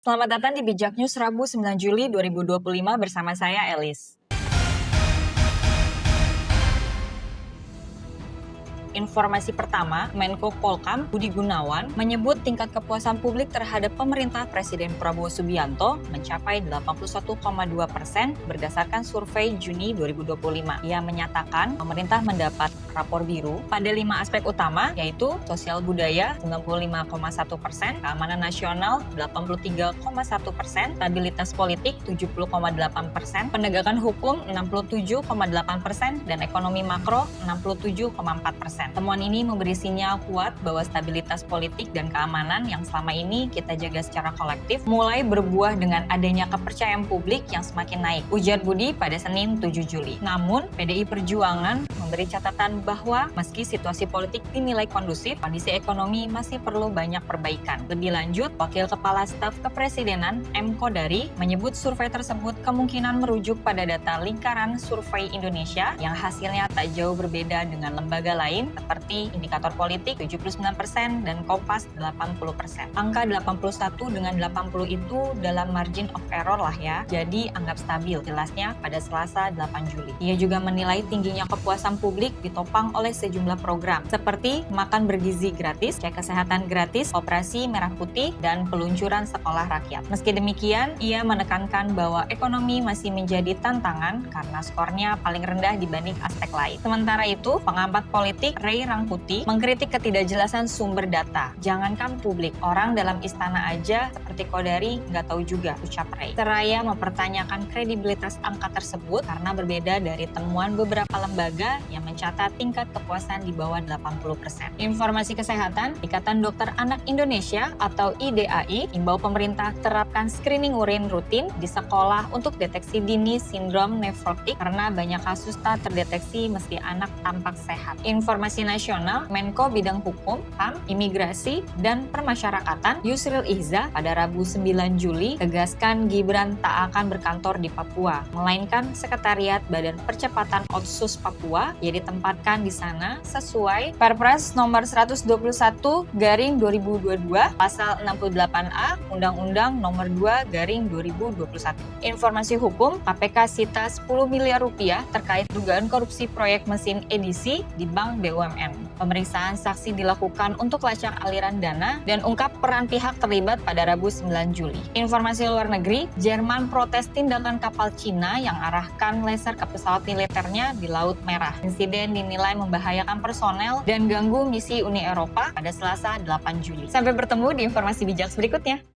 Selamat datang di Bijak News Rabu 9 Juli 2025 bersama saya Elis. Informasi pertama, Menko Polkam Budi Gunawan menyebut tingkat kepuasan publik terhadap pemerintah Presiden Prabowo Subianto mencapai 81,2% berdasarkan survei Juni 2025. Ia menyatakan pemerintah mendapat rapor biru pada 5 aspek utama, yaitu sosial budaya 95,1%, keamanan nasional 83,1%, stabilitas politik 70,8%, penegakan hukum 67,8%, dan ekonomi makro 67,4%. Temuan ini memberi sinyal kuat bahwa stabilitas politik dan keamanan yang selama ini kita jaga secara kolektif mulai berbuah dengan adanya kepercayaan publik yang semakin naik, ujar Budi pada Senin 7 Juli. Namun, PDI Perjuangan memberi catatan bahwa meski situasi politik dinilai kondusif, kondisi ekonomi masih perlu banyak perbaikan. Lebih lanjut, Wakil Kepala Staf Kepresidenan M. Kodari menyebut survei tersebut kemungkinan merujuk pada data Lingkaran Survei Indonesia yang hasilnya tak jauh berbeda dengan lembaga lain seperti Indikator Politik 79% dan Kompas 80%. Angka 81 dengan 80 itu dalam margin of error lah ya, jadi anggap stabil, jelasnya pada Selasa 8 Juli. Ia juga menilai tingginya kepuasan publik ditopang oleh sejumlah program seperti makan bergizi gratis, cek kesehatan gratis, operasi merah putih, dan peluncuran sekolah rakyat. Meski demikian, ia menekankan bahwa ekonomi masih menjadi tantangan karena skornya paling rendah dibanding aspek lain. Sementara itu, pengamat politik Ray Rangkuti mengkritik ketidakjelasan sumber data. Jangankan publik, orang dalam istana aja seperti Kodari nggak tahu juga, ucap Ray. Seraya mempertanyakan kredibilitas angka tersebut karena berbeda dari temuan beberapa lembaga yang mencatat tingkat kepuasan di bawah 80%. Informasi kesehatan, Ikatan Dokter Anak Indonesia atau IDAI imbau pemerintah terapkan screening urin rutin di sekolah untuk deteksi dini sindrom nefrotik karena banyak kasus tak terdeteksi meski anak tampak sehat. Informasi nasional, Menko Bidang Hukum, HAM, Imigrasi, dan Permasyarakatan Yusril Ihza pada Rabu 9 Juli tegaskan Gibran tak akan berkantor di Papua, melainkan Sekretariat Badan Percepatan Otsus Papua yang ditempatkan di sana sesuai Perpres nomor 121/2022 pasal 68A Undang-Undang nomor 2/2021. Informasi hukum, KPK sita 10 miliar rupiah terkait dugaan korupsi proyek mesin edisi di Bank BUMN. Pemeriksaan saksi dilakukan untuk lacak aliran dana dan ungkap peran pihak terlibat pada Rabu 9 Juli. Informasi luar negeri, Jerman protes tindakan kapal Cina yang arahkan laser ke pesawat militernya di Laut Merah. Insiden dinilai membahayakan personel dan ganggu misi Uni Eropa pada Selasa 8 Juli. Sampai bertemu di informasi bijak berikutnya.